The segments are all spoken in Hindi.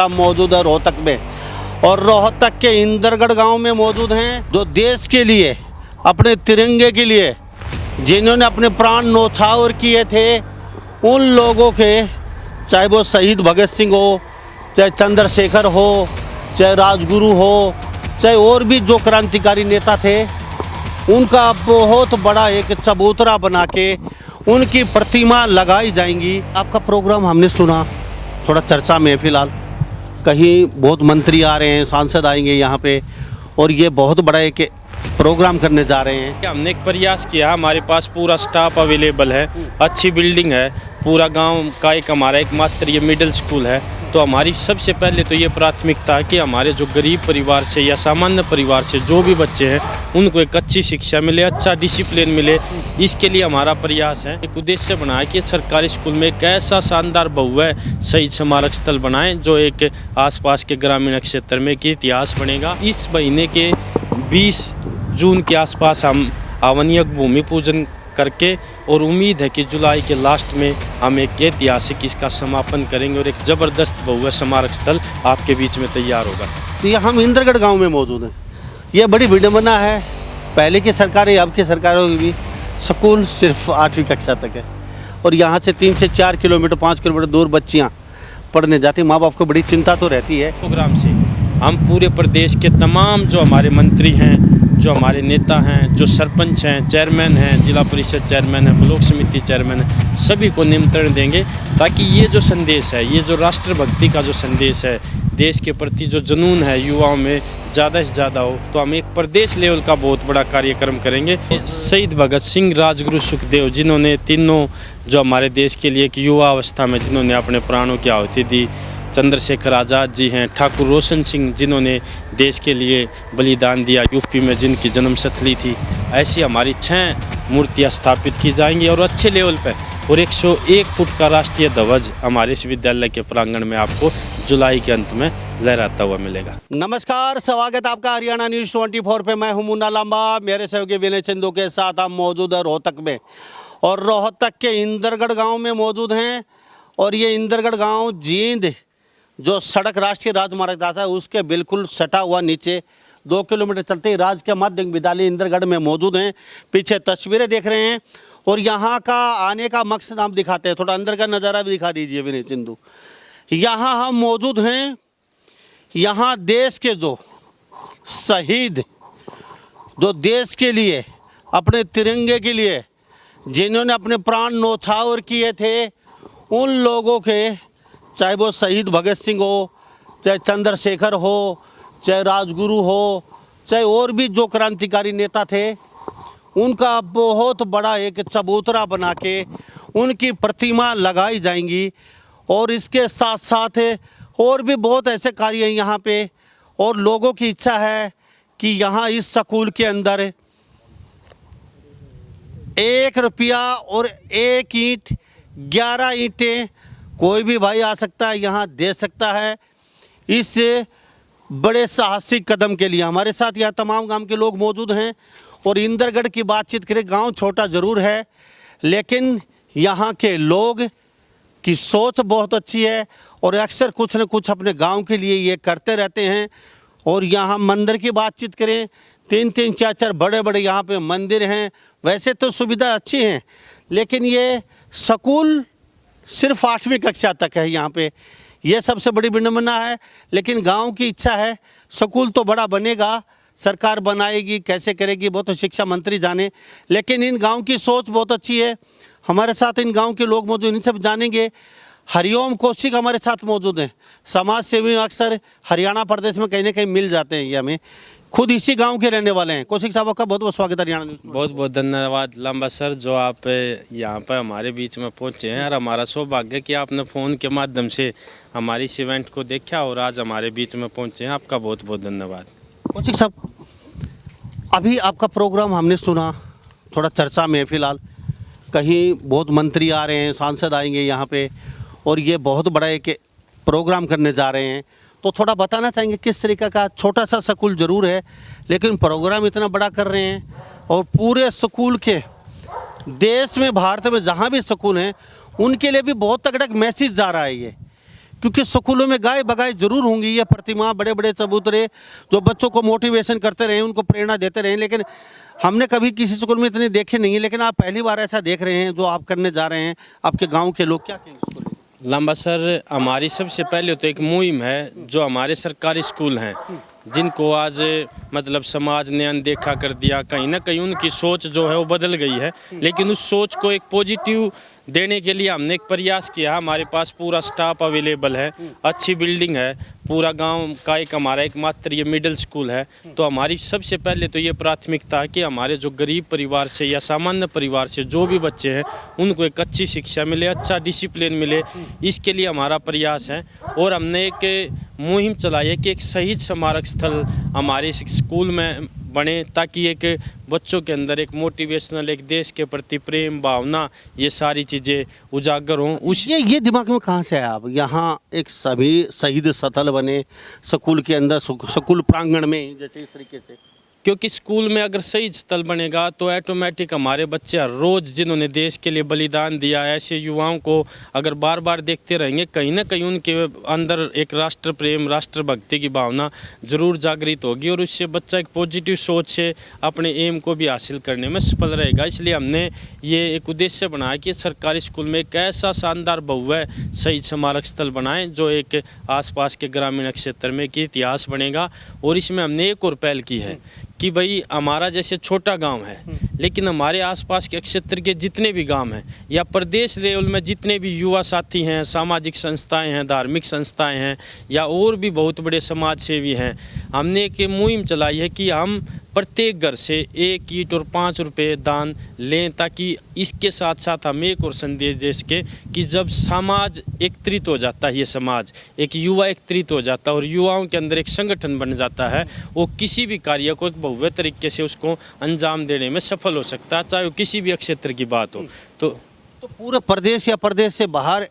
हम मौजूद है रोहतक में और रोहतक के इंदरगढ़ गांव में मौजूद हैं जो देश के लिए अपने तिरंगे के लिए जिन्होंने अपने प्राण न्यौछावर किए थे उन लोगों के, चाहे वो शहीद भगत सिंह हो, चाहे चंद्रशेखर हो, चाहे राजगुरु हो, चाहे और भी जो क्रांतिकारी नेता थे, उनका बहुत बड़ा एक चबूतरा बना के उनकी प्रतिमा लगाई जाएंगी। आपका प्रोग्राम हमने सुना, थोड़ा चर्चा में है फिलहाल, कहीं बहुत मंत्री आ रहे हैं, सांसद आएंगे यहाँ पे और ये बहुत बड़ा एक प्रोग्राम करने जा रहे हैं। हमने एक प्रयास किया, हमारे पास पूरा स्टाफ अवेलेबल है, अच्छी बिल्डिंग है, पूरा गांव का एक हमारा एकमात्र ये मिडिल स्कूल है। तो हमारी सबसे पहले तो ये प्राथमिकता है कि हमारे जो गरीब परिवार से या सामान्य परिवार से जो भी बच्चे हैं उनको एक अच्छी शिक्षा मिले, अच्छा डिसिप्लिन मिले। इसके लिए हमारा प्रयास है, एक उद्देश्य बनाया कि सरकारी स्कूल में एक ऐसा शानदार भव्य शहीद स्मारक स्थल बनाएं जो एक आसपास के ग्रामीण क्षेत्र में कि इतिहास बनेगा। इस महीने के 20 जून के आसपास हम आवनीयक भूमि पूजन करके और उम्मीद है कि जुलाई के लास्ट में हम एक ऐतिहासिक इसका समापन करेंगे और एक ज़बरदस्त भव्य स्मारक स्थल आपके बीच में तैयार होगा। तो ये हम इंदरगढ़ गांव में मौजूद हैं। ये बड़ी विडंबना है, पहले की सरकारें अब की सरकारों की भी स्कूल सिर्फ 8वीं कक्षा तक है और यहाँ से 3 से 4 किलोमीटर 5 किलोमीटर दूर बच्चियाँ पढ़ने जाती। माँ बाप को बड़ी चिंता तो रहती है। प्रोग्राम से हम पूरे प्रदेश के तमाम जो हमारे मंत्री हैं, जो हमारे नेता हैं, जो सरपंच हैं, चेयरमैन हैं, जिला परिषद चेयरमैन है, ब्लॉक समिति चेयरमैन है, सभी को निमंत्रण देंगे ताकि ये जो संदेश है, ये जो राष्ट्रभक्ति का जो संदेश है, देश के प्रति जो जुनून है युवाओं में ज़्यादा से ज़्यादा हो। तो हम एक प्रदेश लेवल का बहुत बड़ा कार्यक्रम करेंगे। शहीद भगत सिंह, राजगुरु सुखदेव, जिन्होंने तीनों जो हमारे देश के लिए एक युवा अवस्था में जिन्होंने अपने प्राणों की आहुति दी, चंद्रशेखर आज़ाद जी हैं, ठाकुर रोशन सिंह जिन्होंने देश के लिए बलिदान दिया, यूपी में जिनकी जन्मस्थली थी, ऐसी हमारी 6 मूर्तियां स्थापित की जाएंगी और अच्छे लेवल पर और 101 फुट का राष्ट्रीय ध्वज हमारे इस विद्यालय के प्रांगण में आपको जुलाई के अंत में लहराता हुआ मिलेगा। नमस्कार, स्वागत है आपका हरियाणा न्यूज़ 24 पे। मैं हूं मुन्ना लांबा, मेरे सहयोगी विनय चंदू के साथ हम मौजूद है रोहतक में और रोहतक के इंदरगढ़ गाँव में मौजूद हैं। और ये इंदरगढ़ गाँव जींद जो सड़क राष्ट्रीय राजमार्ग जाता है उसके बिल्कुल सटा हुआ नीचे 2 किलोमीटर चलते ही राजकीय माध्यमिक विद्यालय इंदरगढ़ में मौजूद हैं। पीछे तस्वीरें देख रहे हैं और यहाँ का आने का मकसद आप दिखाते हैं, थोड़ा अंदर का नज़ारा भी दिखा दीजिए विनय चंदू। यहाँ हम मौजूद हैं, यहाँ देश के जो शहीद, जो देश के लिए अपने तिरंगे के लिए जिन्होंने अपने प्राण न्यौछावर किए थे, उन लोगों के, चाहे वो शहीद भगत सिंह हो, चाहे चंद्रशेखर हो, चाहे राजगुरु हो, चाहे और भी जो क्रांतिकारी नेता थे, उनका बहुत बड़ा एक चबूतरा बना के उनकी प्रतिमा लगाई जाएंगी। और इसके साथ साथ और भी बहुत ऐसे कार्य हैं यहाँ पे। और लोगों की इच्छा है कि यहाँ इस स्कूल के अंदर 1 रुपया और 1 ईंट 11 ईंटें कोई भी भाई आ सकता है, यहाँ दे सकता है। इस बड़े साहसिक कदम के लिए हमारे साथ यहाँ तमाम गांव के लोग मौजूद हैं। और इंदरगढ़ की बातचीत करें, गांव छोटा ज़रूर है लेकिन यहाँ के लोग की सोच बहुत अच्छी है और अक्सर कुछ न कुछ अपने गांव के लिए ये करते रहते हैं। और यहाँ मंदिर की बातचीत करें, 3-3 4-4 बड़े बड़े यहाँ पे मंदिर हैं। वैसे तो सुविधा अच्छी हैं लेकिन ये स्कूल सिर्फ 8वीं कक्षा तक है यहाँ पे, ये सबसे बड़ी विडंबना है। लेकिन गांव की इच्छा है, स्कूल तो बड़ा बनेगा, सरकार बनाएगी, कैसे करेगी वो तो शिक्षा मंत्री जाने, लेकिन इन गांव की सोच बहुत अच्छी है। हमारे साथ इन गांव के लोग मौजूद, इन सब जानेंगे। हरिओम कौशिक हमारे साथ मौजूद हैं, समाज सेवी अक्सर हरियाणा प्रदेश में कहीं ना कहीं मिल जाते हैं। ये हमें खुद इसी गांव के रहने वाले हैं। कौशिक साहब का बहुत बहुत स्वागत है हरियाणा न्यूज़। बहुत बहुत धन्यवाद लांबा सर, जो आप यहाँ पर हमारे बीच में पहुँचे हैं और हमारा सौभाग्य कि आपने फ़ोन के माध्यम से हमारी इस इवेंट को देखा और आज हमारे बीच में पहुँचे हैं। आपका बहुत बहुत धन्यवाद। कौशिक साहब, अभी आपका प्रोग्राम हमने सुना, थोड़ा चर्चा में है फिलहाल, कहीं बहुत मंत्री आ रहे हैं, सांसद आएंगे यहाँ पे और ये बहुत बड़ा एक प्रोग्राम करने जा रहे हैं। तो थोड़ा बताना चाहेंगे किस तरीके का? छोटा सा स्कूल ज़रूर है लेकिन प्रोग्राम इतना बड़ा कर रहे हैं और पूरे स्कूल के देश में, भारत में जहाँ भी स्कूल हैं उनके लिए भी बहुत तगड़ा मैसेज जा रहा है ये क्योंकि स्कूलों में गाय बगाई जरूर होंगी, ये प्रतिमा, बड़े बड़े चबूतरे जो बच्चों को मोटिवेशन करते रहे, उनको प्रेरणा देते रहे, लेकिन हमने कभी किसी स्कूल में इतने देखे नहीं है। लेकिन आप पहली बार ऐसा देख रहे हैं जो आप करने जा रहे हैं, आपके गांव के लोग क्या कहेंगे? लांबा सर, हमारी सबसे पहले तो एक मुहिम है जो हमारे सरकारी स्कूल हैं जिनको आज मतलब समाज ने अनदेखा कर दिया, कहीं ना कहीं उनकी सोच जो है वो बदल गई है, लेकिन उस सोच को एक पॉजिटिव देने के लिए हमने एक प्रयास किया। हमारे पास पूरा स्टाफ अवेलेबल है, अच्छी बिल्डिंग है, पूरा गांव का एक हमारा एकमात्र ये मिडिल स्कूल है। तो हमारी सबसे पहले तो ये प्राथमिकता है कि हमारे जो गरीब परिवार से या सामान्य परिवार से जो भी बच्चे हैं उनको एक अच्छी शिक्षा मिले, अच्छा डिसिप्लिन मिले, इसके लिए हमारा प्रयास है। और हमने एक मुहिम चलाई है कि एक शहीद स्मारक स्थल हमारे स्कूल में बने, ताकि एक बच्चों के अंदर एक मोटिवेशनल, एक देश के प्रति प्रेम भावना, ये सारी चीज़ें उजागर हों। उस ये दिमाग में कहाँ से आया? अब यहाँ एक सभी शहीद स्थल बने स्कूल के अंदर, स्कूल प्रांगण में, जैसे इस तरीके से, क्योंकि स्कूल में अगर शहीद स्थल बनेगा तो ऑटोमेटिक हमारे बच्चे हर रोज़ जिन्होंने देश के लिए बलिदान दिया, ऐसे युवाओं को अगर बार बार देखते रहेंगे, कहीं ना कहीं उनके अंदर एक राष्ट्र प्रेम, राष्ट्रभक्ति की भावना ज़रूर जागृत होगी और उससे बच्चा एक पॉजिटिव सोच से अपने एम को भी हासिल करने में सफल रहेगा। इसलिए हमने ये एक उद्देश्य बनाया कि सरकारी स्कूल में एक ऐसा शानदार भव्य शहीद स्मारक स्थल बनाएं जो एक आसपास के ग्रामीण क्षेत्र में एक इतिहास बनेगा। और इसमें हमने एक और पहल की है कि भाई हमारा जैसे छोटा गांव है, लेकिन हमारे आसपास के क्षेत्र के जितने भी गांव हैं या प्रदेश लेवल में जितने भी युवा साथी हैं, सामाजिक संस्थाएं हैं, धार्मिक संस्थाएं हैं या और भी बहुत बड़े समाज सेवी हैं, हमने एक मुहिम चलाई है कि हम प्रत्येक घर से 1 ईंट और 5 रुपये दान लें, ताकि इसके साथ साथ हम एक और संदेश दे सके कि जब समाज एकत्रित हो जाता है, ये समाज एक युवा एकत्रित हो जाता है और युवाओं के अंदर एक संगठन बन जाता है, वो किसी भी कार्य को एक भव्य तरीके से उसको अंजाम देने में सफल हो सकता है, चाहे वो किसी भी क्षेत्र की बात हो। तो पूरे प्रदेश या प्रदेश से बाहर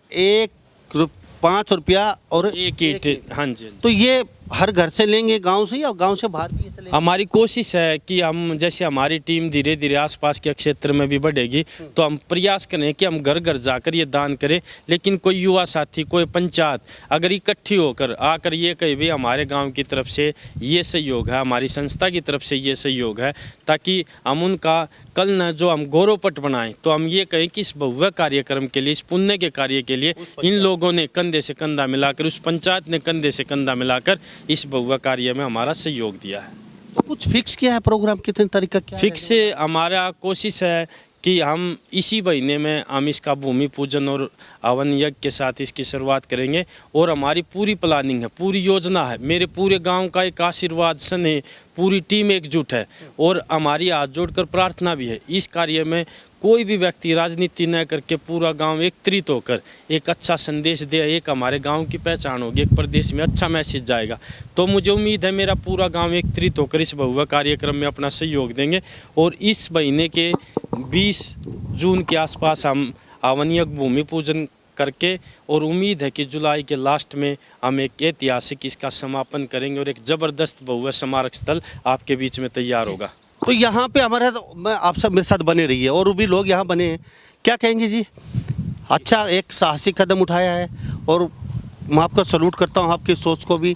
5 रुपया और 1 ईंट, हाँ जी। तो ये हर घर से लेंगे, गांव से या गांव से बाहर भी चलेंगे? हमारी कोशिश है कि हम जैसे हमारी टीम धीरे धीरे आसपास के क्षेत्र में भी बढ़ेगी तो हम प्रयास करें कि हम घर घर जाकर ये दान करें, लेकिन कोई युवा साथी, कोई पंचायत अगर इकट्ठी होकर आकर ये कहे भी हमारे गांव की तरफ से ये सहयोग है, हमारी संस्था की तरफ से ये सहयोग है, ताकि हम उनका कल न जो हम गौरवपट बनाएं, तो हम ये कहें कि इस भव्य कार्यक्रम के लिए, इस पुण्य के कार्य के लिए इन लोगों ने कंधे से कंधा मिलाकर, उस पंचायत ने कंधे से कंधा मिलाकर इस भव्य कार्य में हमारा सहयोग दिया है। तो कुछ फिक्स किया है प्रोग्राम, कितने तारीख का क्या फिक्स है? हमारा कोशिश है कि हम इसी महीने में हम इसका भूमि पूजन और हवन यज्ञ के साथ इसकी शुरुआत करेंगे और हमारी पूरी प्लानिंग है, पूरी योजना है, मेरे पूरे गांव का एक आशीर्वाद सन है, पूरी टीम एकजुट है और हमारी हाथ जोड़कर प्रार्थना भी है इस कार्य में कोई भी व्यक्ति राजनीति न करके पूरा गांव एकत्रित होकर एक अच्छा संदेश दे, एक हमारे गांव की पहचान होगी, एक प्रदेश में अच्छा मैसेज जाएगा। तो मुझे उम्मीद है मेरा पूरा गांव एकत्रित होकर इस भव्य कार्यक्रम में अपना सहयोग देंगे और इस महीने के 20 जून के आसपास हम हवन यज्ञ भूमि पूजन करके, और उम्मीद है कि जुलाई के लास्ट में हम एक ऐतिहासिक इसका समापन करेंगे और एक ज़बरदस्त भव्य स्मारक स्थल आपके बीच में तैयार होगा। तो यहाँ पे हमारे मैं आप सब मेरे साथ बने रहिए और भी लोग यहाँ बने हैं, क्या कहेंगे जी? अच्छा, एक साहसिक कदम उठाया है और मैं आपका सलूट करता हूँ, आपकी सोच को भी,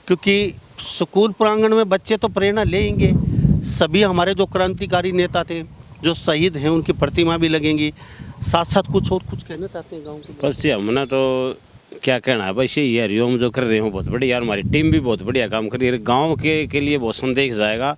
क्योंकि स्कूल प्रांगण में बच्चे तो प्रेरणा लेंगे, सभी हमारे जो क्रांतिकारी नेता थे, जो शहीद हैं, उनकी प्रतिमा भी लगेंगी, साथ साथ कुछ कहना चाहते हैं गाँव के? बस हमने तो क्या कहना है, बस ये हरिओम जो कर रहे हो बहुत बढ़िया, हमारी टीम भी बहुत बढ़िया काम कर रही है, गांव के लिए बहुत संदेश जाएगा,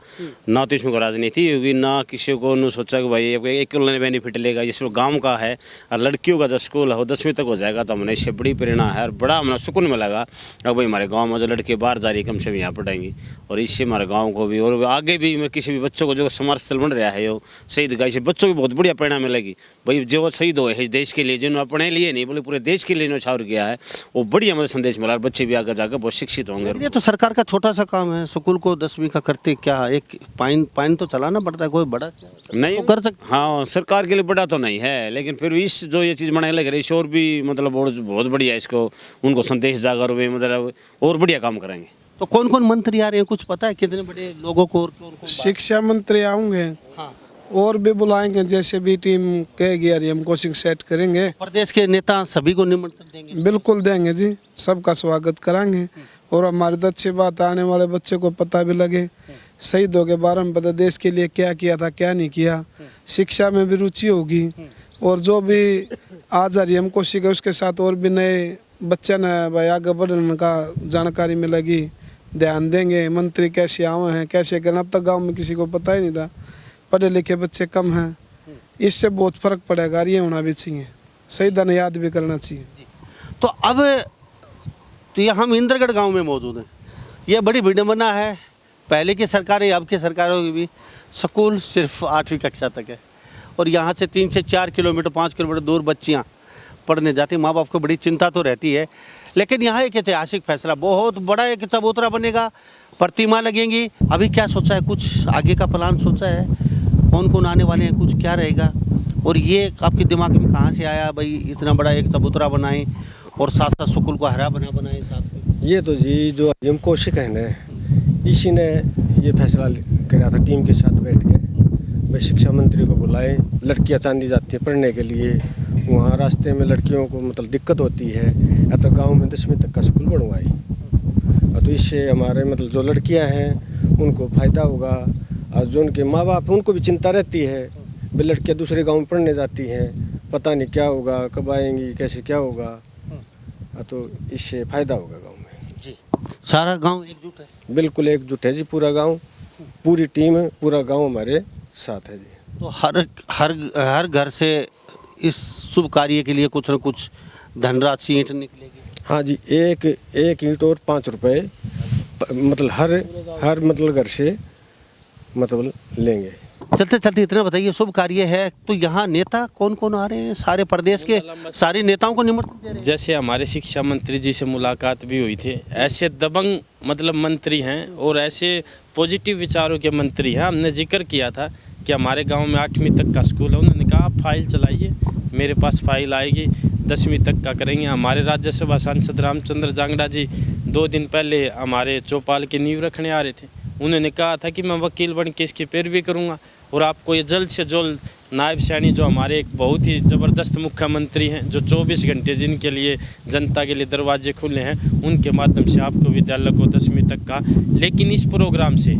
ना तो इसमें कोई राजनीति होगी, ना किसी को न सोचा कि भाई एक बेनिफिट लेगा, जिसमें गांव का है और लड़कियों का जो स्कूल है वो 10वीं तक हो जाएगा, तो हमने इससे बड़ी प्रेरणा है और बड़ा हमें सुकून मिलेगा। अब भाई हमारे गाँव में जो लड़के बाहर जा रही है कम से कम यहाँ पढ़ाएंगी और इससे हमारे गाँव को भी और आगे भी मैं किसी भी बच्चों को जो स्मारक स्थल बन रहा है वो शहीद गाय से बच्चों की बहुत बढ़िया प्रेरणा मिलेगी। भाई जो शहीद हुए हैं देश के लिए, जिन्होंने अपने लिए नहीं बोले पूरे देश के लिए न्यौछावर किया है, वो बढ़िया मुझे संदेश मिला, बच्चे भी आगे जाकर बहुत शिक्षित होंगे। ये तो सरकार का छोटा सा काम है, स्कूल को 10वीं का करते क्या एक पाइन तो चलाना पड़ता है, कोई बड़ा नहीं तो कर सकते? हाँ, सरकार के लिए बड़ा तो नहीं है, लेकिन फिर भी इस जो ये चीज़ बनाने लग रही है और भी मतलब बहुत बढ़िया है, इसको उनको संदेश जाकर हुए मतलब और बढ़िया काम करेंगे। तो कौन कौन मंत्री आ रहे हैं, कुछ पता है कितने बड़े लोगों को? शिक्षा मंत्री आऊँगे, हाँ, और भी बुलाएंगे, जैसे भी टीम कहेगी यार हम कोचिंग सेट करेंगे। प्रदेश के नेता सभी को निमंत्रण देंगे? बिल्कुल देंगे जी, सबका स्वागत कराएंगे। और हमारी तो अच्छी बात, आने वाले बच्चे को पता भी लगे शहीदों के बारे में, पता देश के लिए क्या किया था क्या नहीं किया। शिक्षा में भी रुचि होगी और जो भी आज हम कोशिश है उसके साथ और भी नए बच्चे ने भाई आगे बढ़ने का जानकारी मिलेगी, ध्यान देंगे। मंत्री कैसे आए हैं कैसे करना, अब तक गांव में किसी को पता ही नहीं था, पढ़े लिखे बच्चे कम हैं, इससे बहुत फर्क पड़ेगा। ये होना भी चाहिए, शहीदों ने याद भी करना चाहिए। तो अब तो ये हम इंद्रगढ़ गांव में मौजूद हैं। ये बड़ी विडंबना है, पहले की सरकारें अब की सरकारों की भी स्कूल सिर्फ 8वीं कक्षा तक है और यहाँ से 3 से 4 किलोमीटर 5 किलोमीटर दूर बच्चियाँ पढ़ने जाती। माँ बाप को बड़ी चिंता तो रहती है, लेकिन यहाँ एक ऐतिहासिक फैसला, बहुत बड़ा एक चबूतरा बनेगा, प्रतिमा लगेंगी। अभी क्या सोचा है, कुछ आगे का प्लान सोचा है, कौन कौन आने वाले हैं, कुछ क्या रहेगा? और ये आपके दिमाग में कहाँ से आया भाई इतना बड़ा एक चबूतरा बनाएं और साथ साथ स्कूल को हरा बना बनाएं साथ में? ये तो जी जो हम कोशिश है ना, इसी ने ये फैसला करा था टीम के साथ बैठ के, भाई शिक्षा मंत्री को बुलाए। लड़कियां चांदी जाती है पढ़ने के लिए, वहाँ रास्ते में लड़कियों को मतलब दिक्कत होती है, या तो गांव में 10वीं तक का स्कूल बनवाई। तो इससे हमारे मतलब जो लड़कियां हैं उनको फ़ायदा होगा, और जो उनके माँ बाप उनको भी चिंता रहती है, वे लड़कियाँ दूसरे गाँव में पढ़ने जाती हैं, पता नहीं क्या होगा, कब आएंगी, कैसे क्या होगा। तो इससे फ़ायदा होगा गाँव में जी। सारा गांव एकजुट है? बिल्कुल एकजुट है जी, पूरा गांव, पूरी टीम, पूरा गांव हमारे साथ है जी। तो हर घर से इस शुभ कार्य के लिए कुछ न कुछ धनराशि ईंट निकलेगी? हाँ जी, एक ईंट और 5 रुपए मतलब हर मतलब घर से मतलब लेंगे। चलते चलते इतना बताइए, शुभ कार्य है तो यहाँ नेता कौन कौन आ रहे हैं? सारे प्रदेश के सारे नेताओं को निमंत्रण दे रहे हैं? जैसे हमारे शिक्षा मंत्री जी से मुलाकात भी हुई थी, ऐसे दबंग मतलब मंत्री हैं और ऐसे पॉजिटिव विचारों के मंत्री हैं। हमने जिक्र किया था कि हमारे गांव में 8वीं तक का स्कूल है, उन्होंने कहा आप फाइल चलाइए, मेरे पास फाइल आएगी, 10वीं तक का करेंगे। हमारे राज्यसभा सांसद रामचंद्र जांगड़ा जी 2 दिन पहले हमारे चौपाल की नींव रखने आ रहे थे, उन्होंने कहा था कि मैं वकील बन के इसकी पैरवी करूँगा और आपको ये जल्द से जल्द नायब सैनी जो हमारे एक बहुत ही ज़बरदस्त मुख्यमंत्री हैं, जो 24 घंटे जिनके लिए जनता के लिए दरवाजे खुले हैं, उनके माध्यम से आपको विद्यालय को 10वीं तक का। लेकिन इस प्रोग्राम से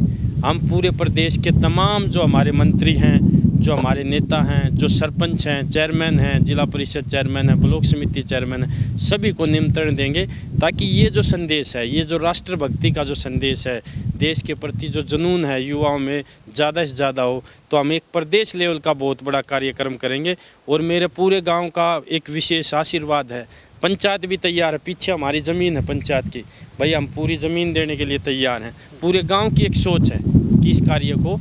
हम पूरे प्रदेश के तमाम जो हमारे मंत्री हैं, जो हमारे नेता हैं, जो सरपंच हैं, चेयरमैन हैं, जिला परिषद चेयरमैन हैं, ब्लॉक समिति चेयरमैन हैं, सभी को निमंत्रण देंगे, ताकि ये जो संदेश है, ये जो राष्ट्रभक्ति का जो संदेश है, देश के प्रति जो जुनून है युवाओं में ज़्यादा से ज़्यादा हो। तो हम एक प्रदेश लेवल का बहुत बड़ा कार्यक्रम करेंगे और मेरे पूरे गांव का एक विशेष आशीर्वाद है। पंचायत भी तैयार है, पीछे हमारी ज़मीन है पंचायत की, भाई हम पूरी ज़मीन देने के लिए तैयार हैं। पूरे गांव की एक सोच है कि इस कार्य को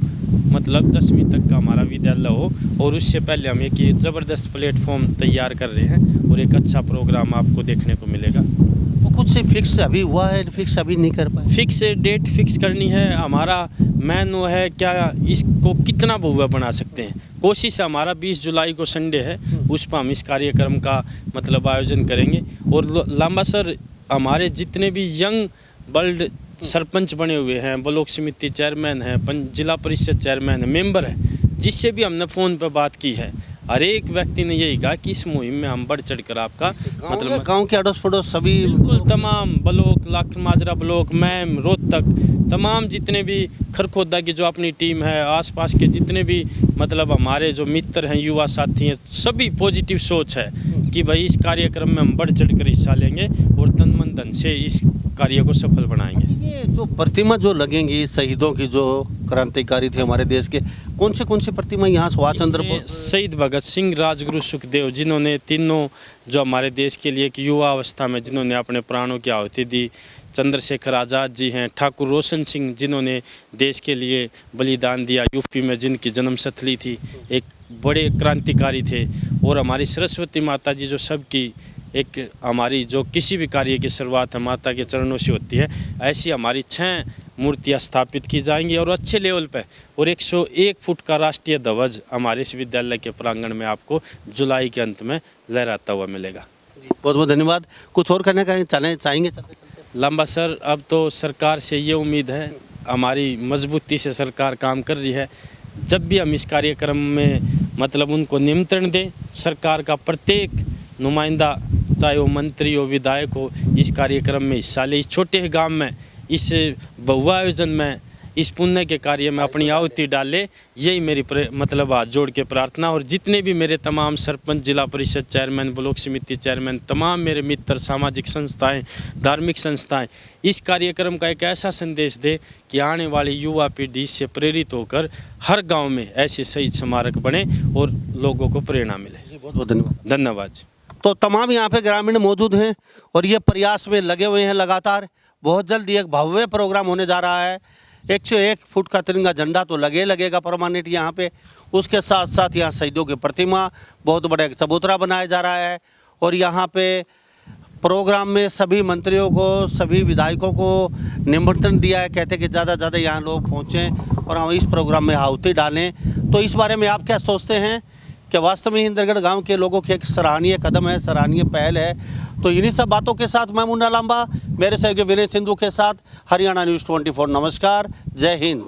मतलब 10वीं तक का हमारा विद्यालय हो, और उससे पहले हम एक ये ज़बरदस्त प्लेटफॉर्म तैयार कर रहे हैं और एक अच्छा प्रोग्राम आपको देखने को मिलेगा। तो कुछ से फिक्स अभी हुआ है, फिक्स अभी नहीं कर पाए? फिक्स डेट फिक्स करनी है, हमारा मैन वो है क्या इसको कितना बहुआ बना सकते हैं। कोशिश हमारा 20 जुलाई को संडे है, उस पर हम इस कार्यक्रम का मतलब आयोजन करेंगे। और लांबा सर हमारे जितने भी यंग बल्ड सरपंच बने हुए हैं, ब्लॉक समिति चेयरमैन हैं, जिला परिषद चेयरमैन है, मेंबर हैं, जिससे भी हमने फ़ोन पर बात की है, हर एक व्यक्ति ने यही कहा कि इस मुहिम में हम बढ़ चढ़कर आपका मतलब गांव के अड़ोस पड़ोस सभी बिल्कुल तमाम ब्लॉक, लाख माजरा ब्लॉक, मैम, रोहतक, तमाम जितने भी खरखोदा की जो अपनी टीम है, आसपास के जितने भी मतलब हमारे जो मित्र हैं, युवा साथी हैं, सभी पॉजिटिव सोच है कि भाई इस कार्यक्रम में हम बढ़ चढ़कर हिस्सा लेंगे और तन मन धन से इस कार्य को सफल बनाएंगे। ये जो प्रतिमा जो लगेंगी शहीदों की जो क्रांतिकारी थे हमारे देश के, कौन से प्रतिमा यहाँ सुभाष चंद्र बोस, शहीद भगत सिंह, राजगुरु सुखदेव, जिन्होंने तीनों जो हमारे देश के लिए एक युवा अवस्था में जिन्होंने अपने प्राणों की आहुति दी, चंद्रशेखर आज़ाद जी हैं, ठाकुर रोशन सिंह जिन्होंने देश के लिए बलिदान दिया, यूपी में जिनकी जन्मस्थली थी, एक बड़े क्रांतिकारी थे, और हमारी सरस्वती माता जी जो सबकी एक हमारी जो किसी भी कार्य की शुरुआत है माता के चरणों से होती है, ऐसी हमारी 6 मूर्तियां स्थापित की जाएंगी और अच्छे लेवल पे, और 101 फुट का राष्ट्रीय ध्वज हमारे इस विद्यालय के प्रांगण में आपको जुलाई के अंत में लहराता हुआ मिलेगा। बहुत बहुत धन्यवाद। कुछ और करने का चाहेंगे? लंबा सर, अब तो सरकार से ये उम्मीद है, हमारी मजबूती से सरकार काम कर रही है, जब भी हम इस कार्यक्रम में मतलब उनको निमंत्रण दें, सरकार का प्रत्येक नुमाइंदा चाहे वो मंत्री हो विधायक हो इस कार्यक्रम में हिस्सा ले। इस छोटे गांव में इस बहुआ आयोजन में इस पुण्य के कार्य में अपनी आहुति डाले, यही मेरी मतलब हाथ जोड़ के प्रार्थना। और जितने भी मेरे तमाम सरपंच, जिला परिषद चेयरमैन, ब्लॉक समिति चेयरमैन, तमाम मेरे मित्र, सामाजिक संस्थाएं, धार्मिक संस्थाएं इस कार्यक्रम का एक ऐसा संदेश दे कि आने वाली युवा पीढ़ी इससे प्रेरित होकर हर गांव में ऐसे शहीद स्मारक बने और लोगों को प्रेरणा मिले। बहुत बहुत धन्यवाद। धन्यवाद। तो तमाम यहाँ पे ग्रामीण मौजूद हैं और ये प्रयास में लगे हुए हैं लगातार। बहुत जल्दी एक भव्य प्रोग्राम होने जा रहा है। 101 फुट का तिरंगा झंडा तो लगेगा परमानेंट यहाँ पे। उसके साथ साथ यहाँ शहीदों की प्रतिमा, बहुत बड़ा एक चबूतरा बनाया जा रहा है। और यहाँ पे प्रोग्राम में सभी मंत्रियों को, सभी विधायकों को निमंत्रण दिया है। कहते कि ज़्यादा से ज़्यादा यहाँ लोग पहुँचें और हम इस प्रोग्राम में आहुति डालें। तो इस बारे में आप क्या सोचते हैं कि वास्तव में इंदरगढ़ गांव के लोगों की एक सराहनीय कदम है, सराहनीय पहल है? तो इन्हीं सब बातों के साथ मैं मुन्ना लांबा, मेरे सहयोगी विनय सिंधु के साथ हरियाणा न्यूज़ 24। नमस्कार, जय हिंद।